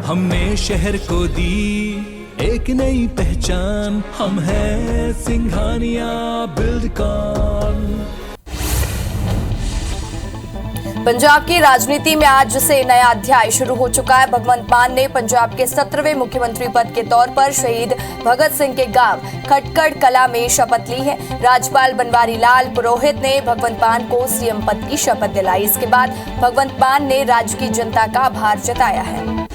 हमने शहर को दी एक नई पहचान, हम हैं सिंघानिया बिल्डकॉन। पंजाब की राजनीति में आज से नया अध्याय शुरू हो चुका है। भगवंत मान ने पंजाब के 17वें मुख्यमंत्री पद के तौर पर शहीद भगत सिंह के गांव खटकड़ कला में शपथ ली है। राज्यपाल बनवारी लाल पुरोहित ने भगवंत मान को सीएम पद की शपथ दिलाई। इसके बाद भगवंत मान ने राज्य की जनता का आभार जताया है।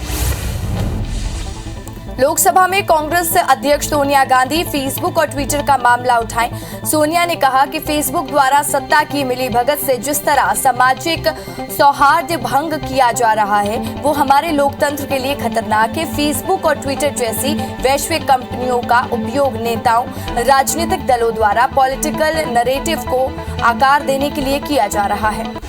लोकसभा में कांग्रेस अध्यक्ष सोनिया गांधी फेसबुक और ट्विटर का मामला उठाएं। सोनिया ने कहा कि फेसबुक द्वारा सत्ता की मिलीभगत से जिस तरह सामाजिक सौहार्द भंग किया जा रहा है वो हमारे लोकतंत्र के लिए खतरनाक है। फेसबुक और ट्विटर जैसी वैश्विक कंपनियों का उपयोग नेताओं, राजनीतिक दलों द्वारा पॉलिटिकल नैरेटिव को आकार देने के लिए किया जा रहा है।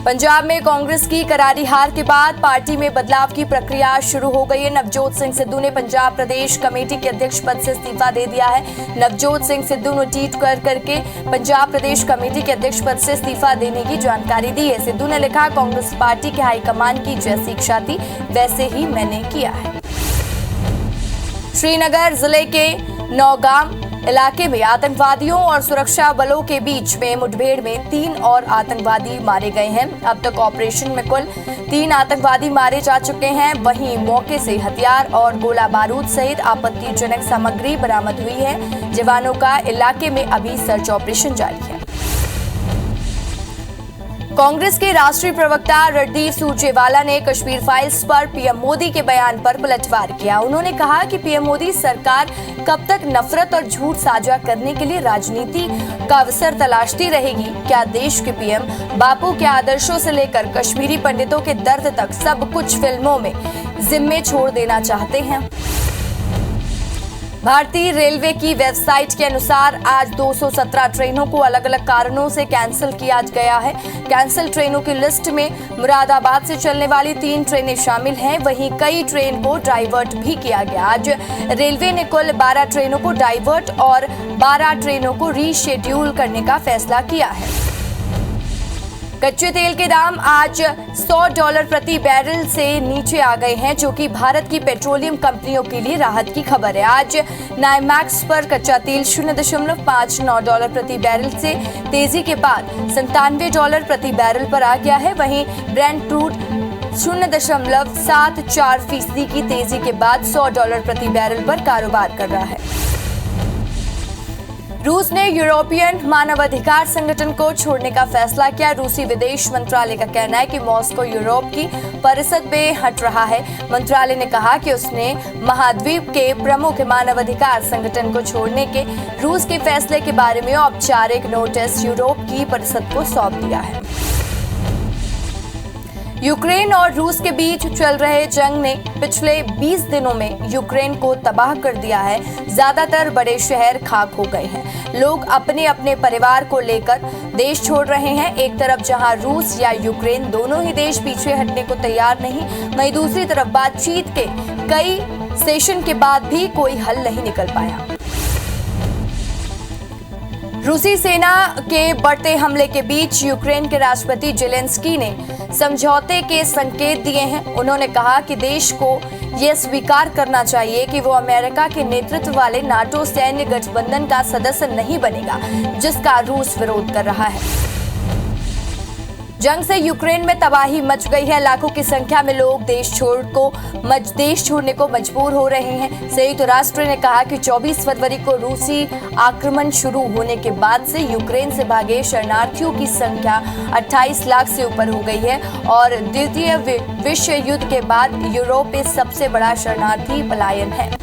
पंजाब में कांग्रेस की करारी हार के बाद पार्टी में बदलाव की प्रक्रिया शुरू हो गई है। नवजोत सिंह सिद्धू ने पंजाब प्रदेश कमेटी के अध्यक्ष पद से इस्तीफा दे दिया है। नवजोत सिंह सिद्धू ने ट्वीट करके पंजाब प्रदेश कमेटी के अध्यक्ष पद से इस्तीफा देने की जानकारी दी है। सिद्धू ने लिखा, कांग्रेस पार्टी के हाईकमान की जैसी इच्छा थी वैसे ही मैंने किया है। श्रीनगर जिले के नौगाम इलाके में आतंकवादियों और सुरक्षा बलों के बीच में मुठभेड़ में 3 और आतंकवादी मारे गए हैं। अब तक ऑपरेशन में कुल 3 आतंकवादी मारे जा चुके हैं। वहीं मौके से हथियार और गोला बारूद सहित आपत्तिजनक सामग्री बरामद हुई है। जवानों का इलाके में अभी सर्च ऑपरेशन जारी है। कांग्रेस के राष्ट्रीय प्रवक्ता रणदीप सुरजेवाला ने कश्मीर फाइल्स पर पीएम मोदी के बयान पर पलटवार किया। उन्होंने कहा कि पीएम मोदी सरकार कब तक नफरत और झूठ साझा करने के लिए राजनीति का अवसर तलाशती रहेगी। क्या देश के पीएम बापू के आदर्शों से लेकर कश्मीरी पंडितों के दर्द तक सब कुछ फिल्मों में जिम्मे छोड़ देना चाहते हैं? भारतीय रेलवे की वेबसाइट के अनुसार आज 217 ट्रेनों को अलग अलग कारणों से कैंसिल किया गया है। कैंसिल ट्रेनों की लिस्ट में मुरादाबाद से चलने वाली 3 ट्रेनें शामिल हैं। वहीं कई ट्रेन को डाइवर्ट भी किया गया। आज रेलवे ने कुल 12 ट्रेनों को डाइवर्ट और 12 ट्रेनों को रीशेड्यूल करने का फैसला किया है। कच्चे तेल के दाम आज $100 प्रति बैरल से नीचे आ गए हैं, जो कि भारत की पेट्रोलियम कंपनियों के लिए राहत की खबर है। आज नाइमैक्स पर कच्चा तेल $0.59 प्रति बैरल से तेजी के बाद $97 प्रति बैरल पर आ गया है। वहीं ब्रेंट क्रूड 0.74% की तेजी के बाद $100 प्रति बैरल पर कारोबार कर रहा है। रूस ने यूरोपियन मानवाधिकार संगठन को छोड़ने का फैसला किया। रूसी विदेश मंत्रालय का कहना है कि मॉस्को यूरोप की परिषद में हट रहा है। मंत्रालय ने कहा कि उसने महाद्वीप के प्रमुख मानवाधिकार संगठन को छोड़ने के रूस के फैसले के बारे में औपचारिक नोटिस यूरोप की परिषद को सौंप दिया है। यूक्रेन और रूस के बीच चल रहे जंग ने पिछले 20 दिनों में यूक्रेन को तबाह कर दिया है। ज्यादातर बड़े शहर खाक हो गए हैं। लोग अपने अपने परिवार को लेकर देश छोड़ रहे हैं। एक तरफ जहां रूस या यूक्रेन दोनों ही देश पीछे हटने को तैयार नहीं, वहीं दूसरी तरफ बातचीत के कई सेशन के बाद भी कोई हल नहीं निकल पाया। रूसी सेना के बढ़ते हमले के बीच यूक्रेन के राष्ट्रपति जेलेंस्की ने समझौते के संकेत दिए हैं। उन्होंने कहा कि देश को यह स्वीकार करना चाहिए कि वो अमेरिका के नेतृत्व वाले नाटो सैन्य गठबंधन का सदस्य नहीं बनेगा, जिसका रूस विरोध कर रहा है। जंग से यूक्रेन में तबाही मच गई है। लाखों की संख्या में लोग देश छोड़ने को मजबूर हो रहे हैं। संयुक्त राष्ट्र ने कहा कि 24 फरवरी को रूसी आक्रमण शुरू होने के बाद से यूक्रेन से भागे शरणार्थियों की संख्या 28 लाख से ऊपर हो गई है और द्वितीय विश्व युद्ध के बाद यूरोप में सबसे बड़ा शरणार्थी पलायन है।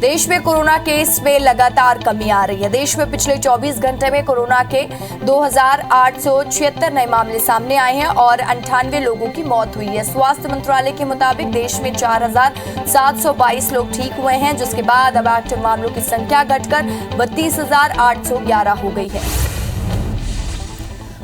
देश में कोरोना केस में लगातार कमी आ रही है। देश में पिछले 24 घंटे में कोरोना के 2876 नए मामले सामने आए हैं और 98 लोगों की मौत हुई है। स्वास्थ्य मंत्रालय के मुताबिक देश में 4722 लोग ठीक हुए हैं, जिसके बाद अब एक्टिव मामलों की संख्या घटकर 32,811 हो गई है।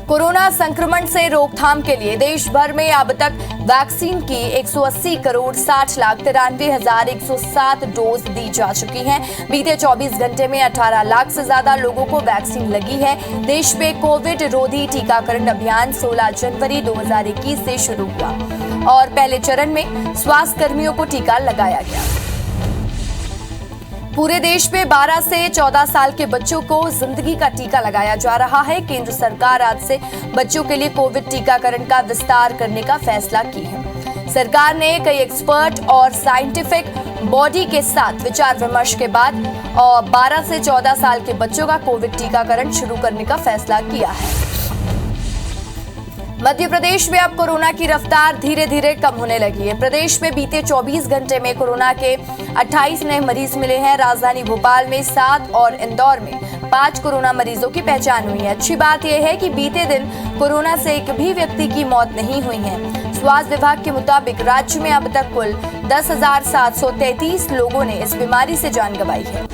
कोरोना संक्रमण से रोकथाम के लिए देश भर में अब तक वैक्सीन की 180 करोड़ 60 लाख 93,107 डोज दी जा चुकी हैं। बीते 24 घंटे में 18 लाख से ज्यादा लोगों को वैक्सीन लगी है। देश में कोविड रोधी टीकाकरण अभियान 16 जनवरी 2021 से शुरू हुआ और पहले चरण में स्वास्थ्य कर्मियों को टीका लगाया गया। पूरे देश में 12 से 14 साल के बच्चों को जिंदगी का टीका लगाया जा रहा है। केंद्र सरकार आज से बच्चों के लिए कोविड टीकाकरण का विस्तार करने का फैसला की है। सरकार ने कई एक्सपर्ट और साइंटिफिक बॉडी के साथ विचार विमर्श के बाद और 12 से 14 साल के बच्चों का कोविड टीकाकरण शुरू करने का फैसला किया है। मध्य प्रदेश में अब कोरोना की रफ्तार धीरे धीरे कम होने लगी है। प्रदेश में बीते 24 घंटे में कोरोना के 28 नए मरीज मिले हैं। राजधानी भोपाल में 7 और इंदौर में 5 कोरोना मरीजों की पहचान हुई है। अच्छी बात यह है कि बीते दिन कोरोना से एक भी व्यक्ति की मौत नहीं हुई है। स्वास्थ्य विभाग के मुताबिक राज्य में अब तक कुल 10,733 लोगों ने इस बीमारी से जान गंवाई है।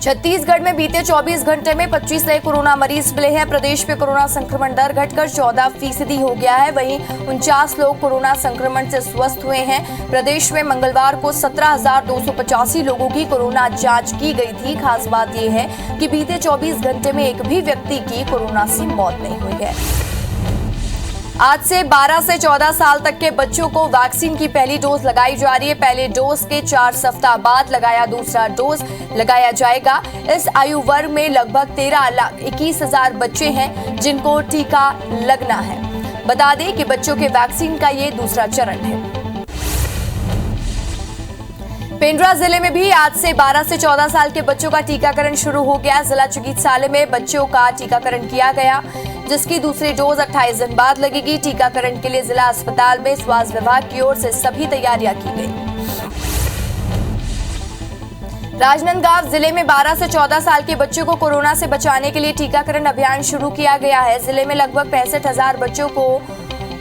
छत्तीसगढ़ में बीते 24 घंटे में 25 नए कोरोना मरीज मिले हैं। प्रदेश में कोरोना संक्रमण दर घटकर 14% हो गया है। वहीं 49 लोग कोरोना संक्रमण से स्वस्थ हुए हैं। प्रदेश में मंगलवार को 17,285 लोगों की कोरोना जांच की गई थी। खास बात यह है कि बीते 24 घंटे में एक भी व्यक्ति की कोरोना से मौत नहीं हुई है। आज से 12 से 14 साल तक के बच्चों को वैक्सीन की पहली डोज लगाई जा रही है। पहले डोज के 4 सप्ताह बाद दूसरा डोज लगाया जाएगा। इस आयु वर्ग में लगभग 13,21,000 बच्चे हैं जिनको टीका लगना है। बता दें कि बच्चों के वैक्सीन का ये दूसरा चरण है। पेंड्रा जिले में भी आज से 12 से 14 साल के बच्चों का टीकाकरण शुरू हो गया। जिला चिकित्सालय में बच्चों का टीकाकरण किया गया, जिसकी दूसरी डोज 28 दिन बाद लगेगी। टीकाकरण के लिए जिला अस्पताल में स्वास्थ्य विभाग की ओर से सभी तैयारियां की गई। राजनांदगांव जिले में 12 से 14 साल के बच्चों को कोरोना से बचाने के लिए टीकाकरण अभियान शुरू किया गया है। जिले में लगभग 65,000 बच्चों को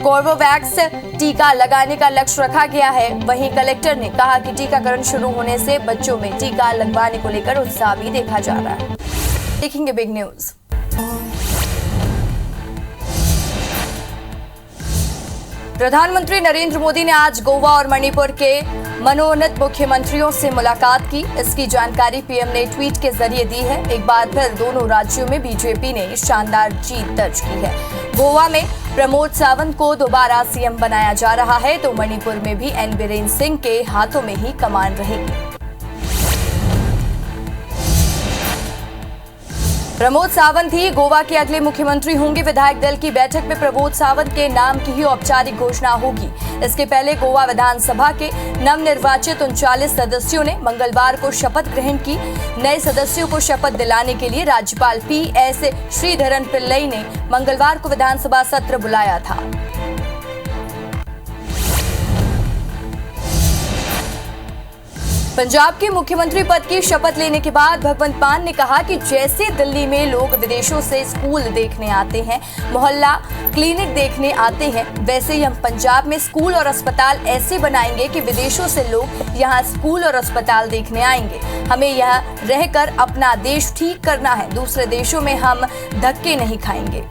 कोर्बेवैक्स टीका लगाने का लक्ष्य रखा गया है। वहीं कलेक्टर ने कहा कि टीकाकरण शुरू होने से बच्चों में टीका लगवाने को लेकर उत्साह भी देखा जा रहा है। देखेंगे बिग न्यूज। प्रधानमंत्री नरेंद्र मोदी ने आज गोवा और मणिपुर के मनोनीत मुख्यमंत्रियों से मुलाकात की। इसकी जानकारी पीएम ने ट्वीट के जरिए दी है। एक बार फिर दोनों राज्यों में बीजेपी ने शानदार जीत दर्ज की है। गोवा में प्रमोद सावंत को दोबारा सीएम बनाया जा रहा है, तो मणिपुर में भी एन बीरेन्द्र सिंह के हाथों में ही कमान रहेगी। प्रमोद सावंत ही गोवा के अगले मुख्यमंत्री होंगे। विधायक दल की बैठक में प्रमोद सावंत के नाम की ही औपचारिक घोषणा होगी। इसके पहले गोवा विधानसभा के नवनिर्वाचित 39 सदस्यों ने मंगलवार को शपथ ग्रहण की। नए सदस्यों को शपथ दिलाने के लिए राज्यपाल पीएस श्रीधरन पिल्लई ने मंगलवार को विधानसभा सत्र बुलाया था। पंजाब के मुख्यमंत्री पद की शपथ लेने के बाद भगवंत मान ने कहा कि जैसे दिल्ली में लोग विदेशों से स्कूल देखने आते हैं, मोहल्ला क्लिनिक देखने आते हैं, वैसे ही हम पंजाब में स्कूल और अस्पताल ऐसे बनाएंगे कि विदेशों से लोग यहाँ स्कूल और अस्पताल देखने आएंगे। हमें यहाँ रहकर अपना देश ठीक करना है। दूसरे देशों में हम धक्के नहीं खाएंगे।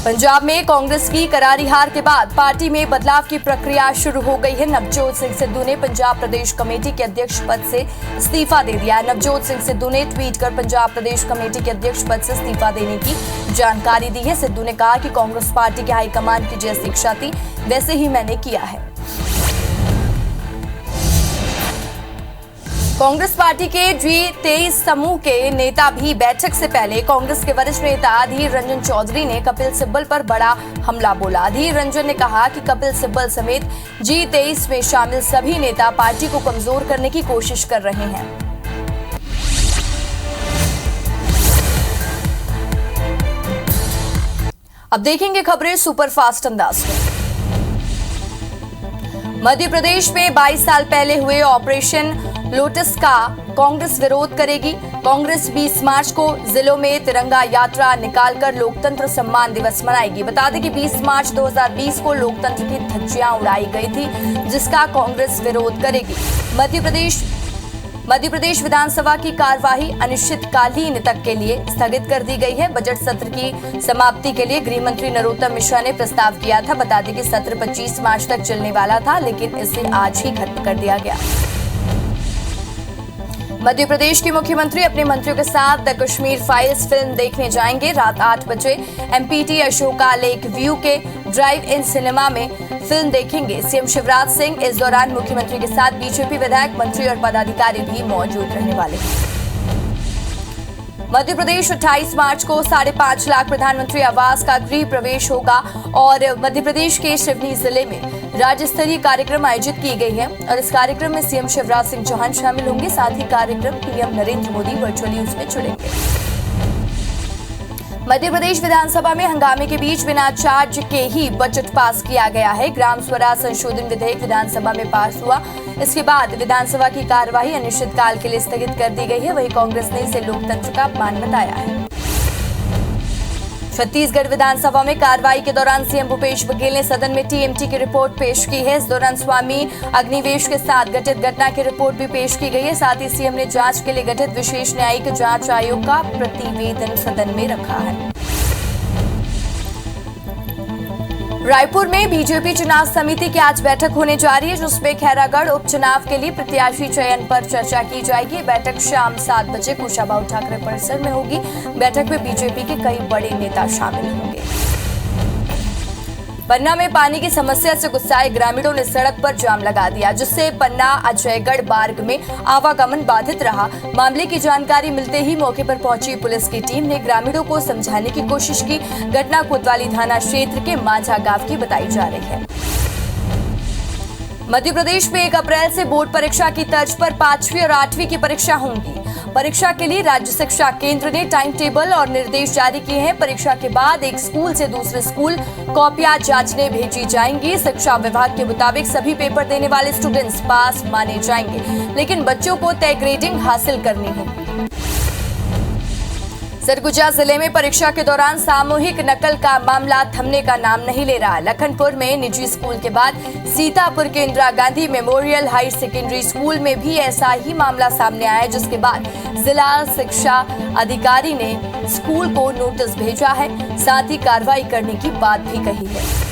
पंजाब में कांग्रेस की करारी हार के बाद पार्टी में बदलाव की प्रक्रिया शुरू हो गई है। नवजोत सिंह सिद्धू ने पंजाब प्रदेश कमेटी के अध्यक्ष पद से इस्तीफा दे दिया। नवजोत सिंह सिद्धू ने ट्वीट कर पंजाब प्रदेश कमेटी के अध्यक्ष पद से इस्तीफा देने की जानकारी दी है। सिद्धू ने कहा कि कांग्रेस पार्टी के हाईकमान की जैसी इच्छा थी वैसे ही मैंने किया है। कांग्रेस पार्टी के G23 समूह के नेता भी बैठक से पहले कांग्रेस के वरिष्ठ नेता अधीर रंजन चौधरी ने कपिल सिब्बल पर बड़ा हमला बोला। अधीर रंजन ने कहा कि कपिल सिब्बल समेत G23 में शामिल सभी नेता पार्टी को कमजोर करने की कोशिश कर रहे हैं। अब देखेंगे खबरें सुपरफास्ट अंदाज में। मध्य प्रदेश में 22 साल पहले हुए ऑपरेशन लोटस का कांग्रेस विरोध करेगी। कांग्रेस 20 मार्च को जिलों में तिरंगा यात्रा निकालकर लोकतंत्र सम्मान दिवस मनाएगी। बता दें कि 20 मार्च 2020 को लोकतंत्र की धज्जियां उड़ाई गई थी, जिसका कांग्रेस विरोध करेगी। मध्य प्रदेश मध्य प्रदेश विधानसभा की कार्यवाही अनिश्चितकालीन तक के लिए स्थगित कर दी गई है। बजट सत्र की समाप्ति के लिए गृह मंत्री नरोत्तम मिश्रा ने प्रस्ताव किया था। बता दें कि सत्र 25 मार्च तक चलने वाला था, लेकिन इसे आज ही खत्म कर दिया गया। मध्य प्रदेश के मुख्यमंत्री अपने मंत्रियों के साथ द कश्मीर फाइल्स फिल्म देखने जाएंगे। रात 8 बजे एमपीटी अशोका लेक व्यू के ड्राइव इन सिनेमा में फिल्म देखेंगे। सीएम शिवराज सिंह इस दौरान मुख्यमंत्री के साथ बीजेपी विधायक, मंत्री और पदाधिकारी भी मौजूद रहने वाले हैं। मध्य प्रदेश 28 मार्च को 5.5 लाख प्रधानमंत्री आवास का गृह प्रवेश होगा और मध्य प्रदेश के सिवनी जिले में राज्य स्तरीय कार्यक्रम आयोजित की गई है और इस कार्यक्रम में सीएम शिवराज सिंह चौहान शामिल होंगे। साथ ही कार्यक्रम पीएम नरेंद्र मोदी वर्चुअली उसमें जुड़ेंगे। मध्य प्रदेश विधानसभा में हंगामे के बीच बिना चार्ज के ही बजट पास किया गया है। ग्राम स्वराज संशोधन विधेयक विधानसभा में पास हुआ। इसके बाद विधानसभा की कार्यवाही अनिश्चितकाल के लिए स्थगित कर दी गई है। वहीं कांग्रेस ने इसे लोकतंत्र का अपमान बताया है। छत्तीसगढ़ विधानसभा में कार्रवाई के दौरान सीएम भूपेश बघेल ने सदन में टीएमटी की रिपोर्ट पेश की है। इस दौरान स्वामी अग्निवेश के साथ घटित घटना की रिपोर्ट भी पेश की गई है। साथ ही सीएम ने जांच के लिए गठित विशेष न्यायिक जांच आयोग का प्रतिवेदन सदन में रखा है। रायपुर में बीजेपी चुनाव समिति की आज बैठक होने जा रही है, जिसमें खैरागढ़ उपचुनाव के लिए प्रत्याशी चयन पर चर्चा की जाएगी। बैठक शाम 7 बजे कुशाभाऊ ठाकरे परिसर में होगी। बैठक में बीजेपी के कई बड़े नेता शामिल होंगे। पन्ना में पानी की समस्या से गुस्साए ग्रामीणों ने सड़क पर जाम लगा दिया, जिससे पन्ना अजयगढ़ मार्ग में आवागमन बाधित रहा। मामले की जानकारी मिलते ही मौके पर पहुंची पुलिस की टीम ने ग्रामीणों को समझाने की कोशिश की। घटना कोतवाली थाना क्षेत्र के माझा गांव की बताई जा रही है। मध्य प्रदेश में 1 अप्रैल से बोर्ड परीक्षा की तर्ज पर 5वीं और 8वीं की परीक्षा होंगी। परीक्षा के लिए राज्य शिक्षा केंद्र ने टाइम टेबल और निर्देश जारी किए हैं। परीक्षा के बाद एक स्कूल से दूसरे स्कूल कॉपियां जांचने भेजी जाएंगी। शिक्षा विभाग के मुताबिक सभी पेपर देने वाले स्टूडेंट्स पास माने जाएंगे, लेकिन बच्चों को तय ग्रेडिंग हासिल करनी है। सरगुजा जिले में परीक्षा के दौरान सामूहिक नकल का मामला थमने का नाम नहीं ले रहा। लखनपुर में निजी स्कूल के बाद सीतापुर के Indira Gandhi memorial higher secondary school में भी ऐसा ही मामला सामने आया, जिसके बाद जिला शिक्षा अधिकारी ने स्कूल को नोटिस भेजा है। साथ ही कार्रवाई करने की बात भी कही है।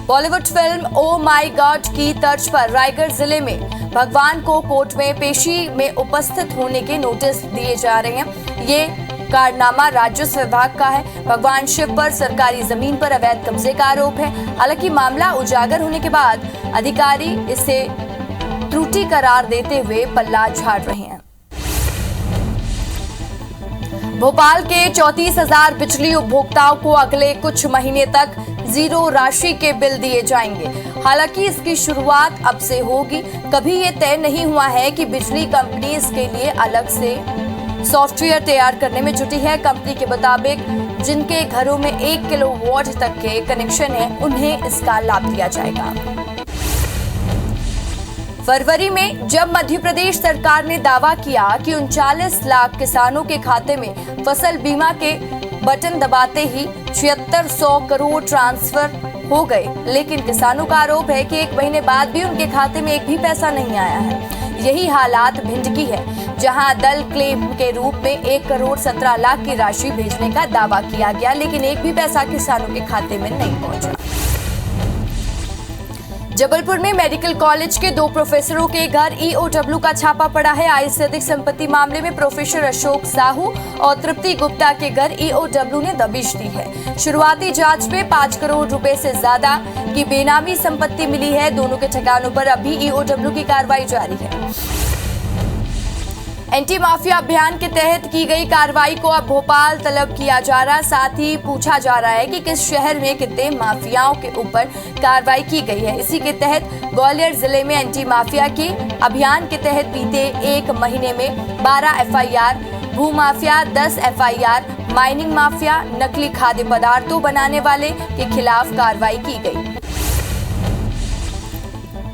बॉलीवुड फिल्म ओ माई गॉड की तर्ज पर रायगढ़ जिले में भगवान को कोर्ट में पेशी में उपस्थित होने के नोटिस दिए जा रहे हैं। ये कारनामा राजस्व विभाग का है। भगवान शिव पर सरकारी जमीन पर अवैध कब्जे का आरोप है। हालांकि मामला उजागर होने के बाद अधिकारी इसे त्रुटि करार देते हुए पल्ला झाड़ रहे हैं। भोपाल के 34,000 बिजली उपभोक्ताओं को अगले कुछ महीने तक 0 राशि के बिल दिए जाएंगे। हालांकि इसकी शुरुआत अब से होगी। कभी ये तय नहीं हुआ है कि बिजली कंपनी इसके लिए अलग से सॉफ्टवेयर तैयार करने में जुटी है। कंपनी के मुताबिक जिनके घरों में 1 किलोवाट तक के कनेक्शन है, उन्हें इसका लाभ दिया जाएगा। फरवरी में जब मध्य प्रदेश सरकार ने दावा किया कि 39 लाख किसानों के खाते में फसल बीमा के बटन दबाते ही 7600 करोड़ ट्रांसफर हो गए, लेकिन किसानों का आरोप है कि 1 महीने बाद भी उनके खाते में एक भी पैसा नहीं आया है। यही हालात भिंड की है, जहां दल क्लेम के रूप में 1 करोड़ 17 लाख की राशि भेजने का दावा किया गया, लेकिन एक भी पैसा किसानों के खाते में नहीं पहुंचा। जबलपुर में मेडिकल कॉलेज के 2 प्रोफेसरों के घर ईओडब्ल्यू का छापा पड़ा है। आय से अधिक संपत्ति मामले में प्रोफेसर अशोक साहू और तृप्ति गुप्ता के घर ईओडब्ल्यू ने दबिश दी है। शुरुआती जांच में 5 करोड़ रुपए से ज्यादा की बेनामी संपत्ति मिली है। दोनों के ठिकानों पर अभी ईओडब्ल्यू की कार्रवाई जारी है। एंटी माफिया अभियान के तहत की गई कार्रवाई को अब भोपाल तलब किया जा रहा है। साथ ही पूछा जा रहा है कि किस शहर में कितने माफियाओं के ऊपर कार्रवाई की गई है। इसी के तहत ग्वालियर जिले में एंटी माफिया के अभियान के तहत बीते 1 महीने में 12 एफआईआर, भू माफिया 10 एफआईआर, माइनिंग माफिया, नकली खाद्य पदार्थों बनाने वाले के खिलाफ कार्रवाई की गई।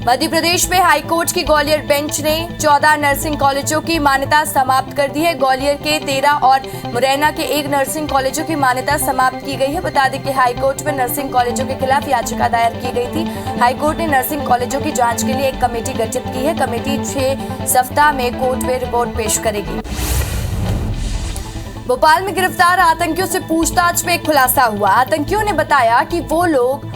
मध्य प्रदेश में हाईकोर्ट की ग्वालियर बेंच ने 14 नर्सिंग कॉलेजों की मान्यता समाप्त कर दी है। ग्वालियर के 13 और मुरैना के 1 नर्सिंग कॉलेजों की मान्यता समाप्त की गई है। बता दें कि हाईकोर्ट में नर्सिंग कॉलेजों के खिलाफ याचिका दायर की गई थी। हाईकोर्ट ने नर्सिंग कॉलेजों की जांच के लिए एक कमेटी गठित की है। कमेटी 6 सप्ताह में कोर्ट में रिपोर्ट पेश करेगी। भोपाल में गिरफ्तार आतंकियों से पूछताछ में खुलासा हुआ। आतंकियों ने बताया कि वो लोग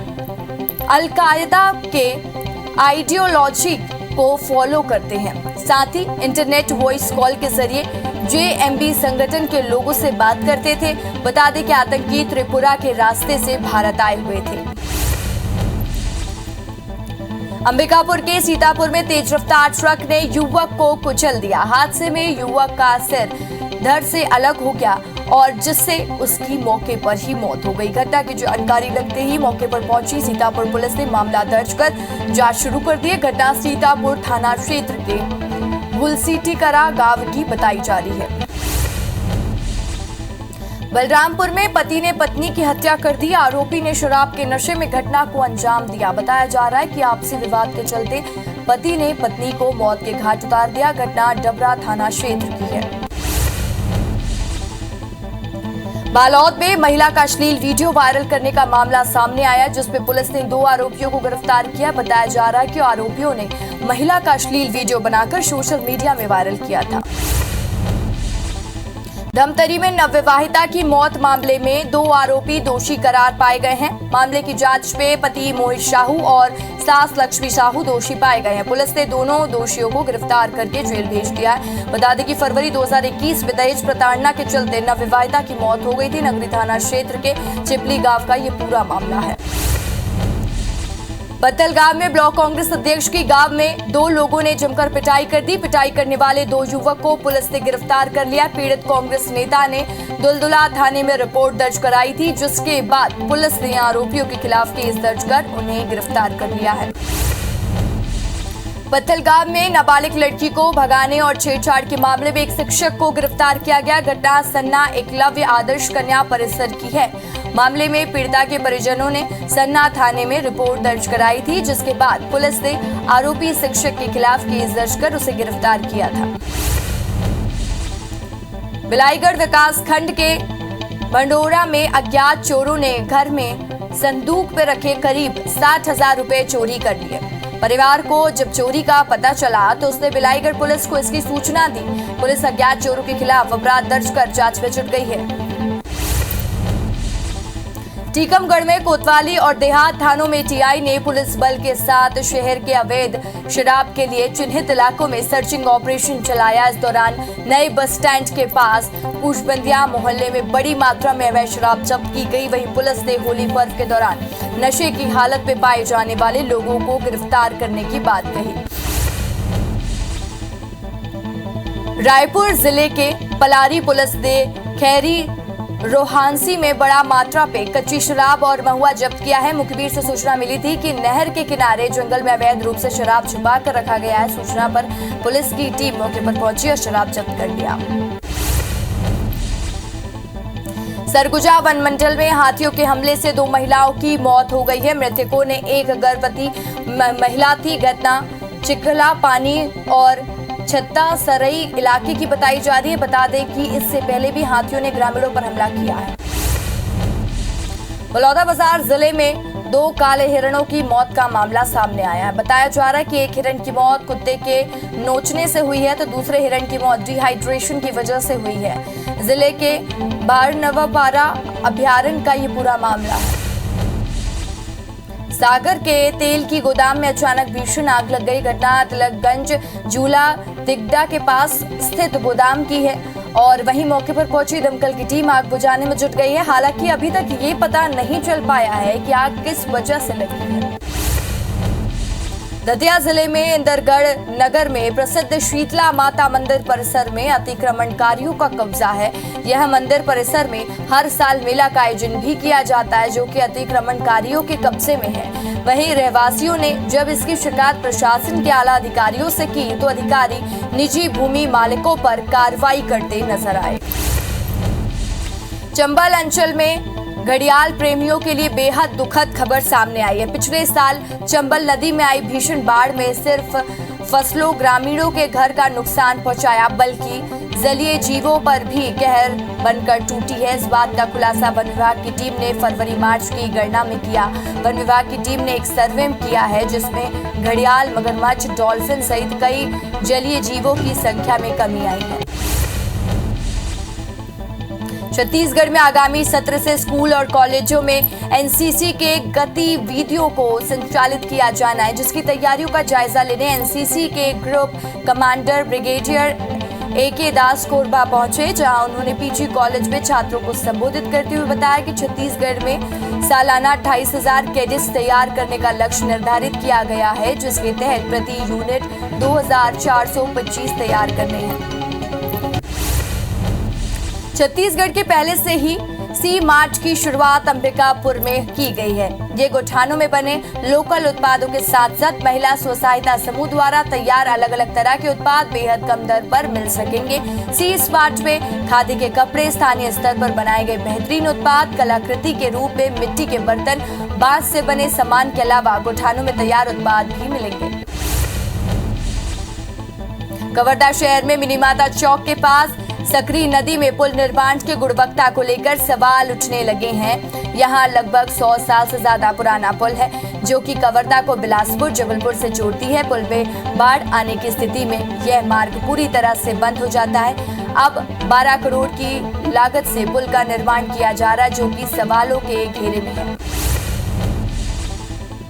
अल-कायदा के आइडियोलॉजी को फॉलो करते हैं। साथ ही इंटरनेट वॉइस कॉल के जरिए जेएमबी संगठन के लोगों से बात करते थे। बता दें कि आतंकी त्रिपुरा के रास्ते से भारत आए हुए थे। अंबिकापुर के सीतापुर में तेज रफ्तार ट्रक ने युवक को कुचल दिया। हादसे में युवक का सिर धड़ से अलग हो गया और जिससे उसकी मौके पर ही मौत हो गई। घटना की जानकारी लगते ही मौके पर पहुंची सीतापुर पुलिस ने मामला दर्ज कर जांच शुरू कर दी है। घटना सीतापुर थाना क्षेत्र के गुलसीटीकरा गांव की बताई जा रही है। बलरामपुर में पति ने पत्नी की हत्या कर दी। आरोपी ने शराब के नशे में घटना को अंजाम दिया। बताया जा रहा है कि आपसी विवाद के चलते पति ने पत्नी को मौत के घाट उतार दिया। घटना डबरा थाना क्षेत्र की है। बालोद में महिला का अश्लील वीडियो वायरल करने का मामला सामने आया, जिसमें पुलिस ने 2 आरोपियों को गिरफ्तार किया। बताया जा रहा है कि आरोपियों ने महिला का अश्लील वीडियो बनाकर सोशल मीडिया में वायरल किया था। धमतरी में नवविवाहिता की मौत मामले में 2 आरोपी दोषी करार पाए गए हैं। मामले की जांच में पति मोहित साहू और सास लक्ष्मी साहू दोषी पाए गए हैं। पुलिस ने दोनों दोषियों को गिरफ्तार करके जेल भेज दिया है। बता दें कि फरवरी 2021 में दहेज प्रताड़ना के चलते नवविवाहिता की मौत हो गई थी। नगरी थाना क्षेत्र के चिपली गांव का ये पूरा मामला है। बत्तल गांव में ब्लॉक कांग्रेस अध्यक्ष की गांव में 2 लोगों ने जमकर पिटाई कर दी। पिटाई करने वाले 2 युवक को पुलिस ने गिरफ्तार कर लिया। पीड़ित कांग्रेस नेता ने दुलदुला थाने में रिपोर्ट दर्ज कराई थी, जिसके बाद पुलिस ने आरोपियों के खिलाफ केस दर्ज कर उन्हें गिरफ्तार कर लिया है। बत्तल गांव में नाबालिग लड़की को भगाने और छेड़छाड़ के मामले में एक शिक्षक को गिरफ्तार किया गया। घटना सन्ना एकलव्य आदर्श कन्या परिसर की है। मामले में पीड़िता के परिजनों ने सन्ना थाने में रिपोर्ट दर्ज कराई थी, जिसके बाद पुलिस ने आरोपी शिक्षक के खिलाफ केस दर्ज कर उसे गिरफ्तार किया था। बिलाईगढ़ विकास खंड के भंडोरा में अज्ञात चोरों ने घर में संदूक पर रखे करीब 60,000 रुपए चोरी कर लिए। परिवार को जब चोरी का पता चला तो उसने बिलाईगढ़ पुलिस को इसकी सूचना दी। पुलिस अज्ञात चोरों के खिलाफ अपराध दर्ज कर जांच में जुट गई है। टीकमगढ़ में कोतवाली और देहात थानों में टीआई ने पुलिस बल के साथ शहर के अवैध शराब के लिए चिन्हित इलाकों में सर्चिंग ऑपरेशन चलाया। इस दौरान नए बस स्टैंड के पास पूछबंदिया मोहल्ले में बड़ी मात्रा में अवैध शराब जब्त की गई। वहीं पुलिस ने होली पर्व के दौरान नशे की हालत में पाए जाने वाले लोगों को गिरफ्तार करने की बात कही। रायपुर जिले के पलारी पुलिस ने खैरी रोहानसी में बड़ा मात्रा पे कच्ची शराब और महुआ जब्त किया है। मुखबिर से सूचना मिली थी कि नहर के किनारे जंगल में अवैध रूप से शराब छुपा कर रखा गया है। सूचना पर पुलिस की टीम मौके पर पहुंची और शराब जब्त कर लिया। सरगुजा वन मंडल में हाथियों के हमले से 2 महिलाओं की मौत हो गई है। मृतकों ने एक गर्भवती महिला थी। घटना चिखला पानी और छत्ता सरई इलाके की बताई जा रही है। बता दें कि इससे पहले भी हाथियों ने ग्रामीणों पर हमला किया है। बलौदाबाजार जिले में 2 काले हिरणों की मौत का मामला सामने आया है। बताया जा रहा है कि एक हिरण की मौत कुत्ते के नोचने से हुई है तो दूसरे हिरण की मौत डिहाइड्रेशन की वजह से हुई है। जिले के बारनवापारा अभयारण्य का ये पूरा मामला है। सागर के तेल की गोदाम में अचानक भीषण आग लग गई। घटना तिलकगंज झूला तिगड़ा के पास स्थित गोदाम की है और वहीं मौके पर पहुंची दमकल की टीम आग बुझाने में जुट गई है। हालांकि अभी तक ये पता नहीं चल पाया है कि आग किस वजह से लगी है। दतिया जिले में इंदरगढ़ नगर में प्रसिद्ध शीतला माता मंदिर परिसर में अतिक्रमणकारियों का कब्जा है। यह मंदिर परिसर में हर साल मेला का आयोजन भी किया जाता है, जो कि अतिक्रमणकारियों के कब्जे में है। वहीं रहवासियों ने जब इसकी शिकायत प्रशासन के आला अधिकारियों से की तो अधिकारी निजी भूमि मालिकों पर कार्रवाई करते नजर आए। चंबल अंचल में घड़ियाल प्रेमियों के लिए बेहद दुखद खबर सामने आई है। पिछले साल चंबल नदी में आई भीषण बाढ़ में सिर्फ फसलों, ग्रामीणों के घर का नुकसान पहुंचाया, बल्कि जलीय जीवों पर भी कहर बनकर टूटी है। इस बात का खुलासा वन विभाग की टीम ने फरवरी-मार्च की गणना में किया। वन विभाग की टीम ने एक सर्वे किया है जिसमें घड़ियाल, मगरमच्छ, डॉल्फिन सहित कई जलीय जीवों की संख्या में कमी आई है। छत्तीसगढ़ में आगामी सत्र से स्कूल और कॉलेजों में एनसीसी के गतिविधियों को संचालित किया जाना है, जिसकी तैयारियों का जायजा लेने एनसीसी के ग्रुप कमांडर ब्रिगेडियर AK दास कोरबा पहुंचे, जहां उन्होंने पीजी कॉलेज में छात्रों को संबोधित करते हुए बताया कि छत्तीसगढ़ में सालाना 28,000 कैडेट्स तैयार करने का लक्ष्य निर्धारित किया गया है, जिसके तहत प्रति यूनिट 2,425 तैयार करने हैं। छत्तीसगढ़ के पहले से ही सी मार्ट की शुरुआत अंबिकापुर में की गई है। ये गौठानों में बने लोकल उत्पादों के साथ साथ महिला स्व-सहायता समूह द्वारा तैयार अलग अलग तरह के उत्पाद बेहद कम दर पर मिल सकेंगे। सी स्मार्ट में खादी के कपड़े, स्थानीय स्तर पर बनाए गए बेहतरीन उत्पाद, कलाकृति के रूप में मिट्टी के बर्तन, बांस से बने सामान के अलावा गौठानों में तैयार उत्पाद भी मिलेंगे। कवर्धा शहर में मिनीमाता चौक के पास सकरी नदी में पुल निर्माण की गुणवत्ता को लेकर सवाल उठने लगे हैं। यहां लगभग 100 साल से ज्यादा पुराना पुल है, जो कि कवर्धा को बिलासपुर, जबलपुर से जोड़ती है। पुल में बाढ़ आने की स्थिति में यह मार्ग पूरी तरह से बंद हो जाता है। अब 12 करोड़ की लागत से पुल का निर्माण किया जा रहा है, जो कि सवालों के घेरे में है।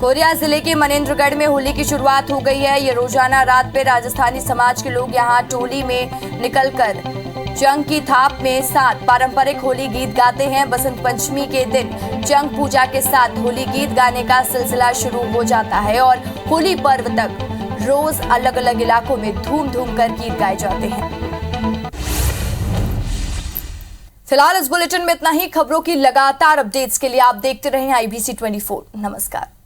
कोरिया जिले के मनेन्द्रगढ़ में होली की शुरुआत हो गई है। ये रोजाना रात पे राजस्थानी समाज के लोग यहाँ टोली में निकलकर चंग की थाप में साथ पारंपरिक होली गीत गाते हैं। बसंत पंचमी के दिन चंग पूजा के साथ होली गीत गाने का सिलसिला शुरू हो जाता है और होली पर्व तक रोज अलग अलग इलाकों में धूम धूम कर गीत गाए जाते हैं। फिलहाल इस बुलेटिन में इतना ही। खबरों की लगातार अपडेट्स के लिए आप देखते रहें IBC 24। नमस्कार।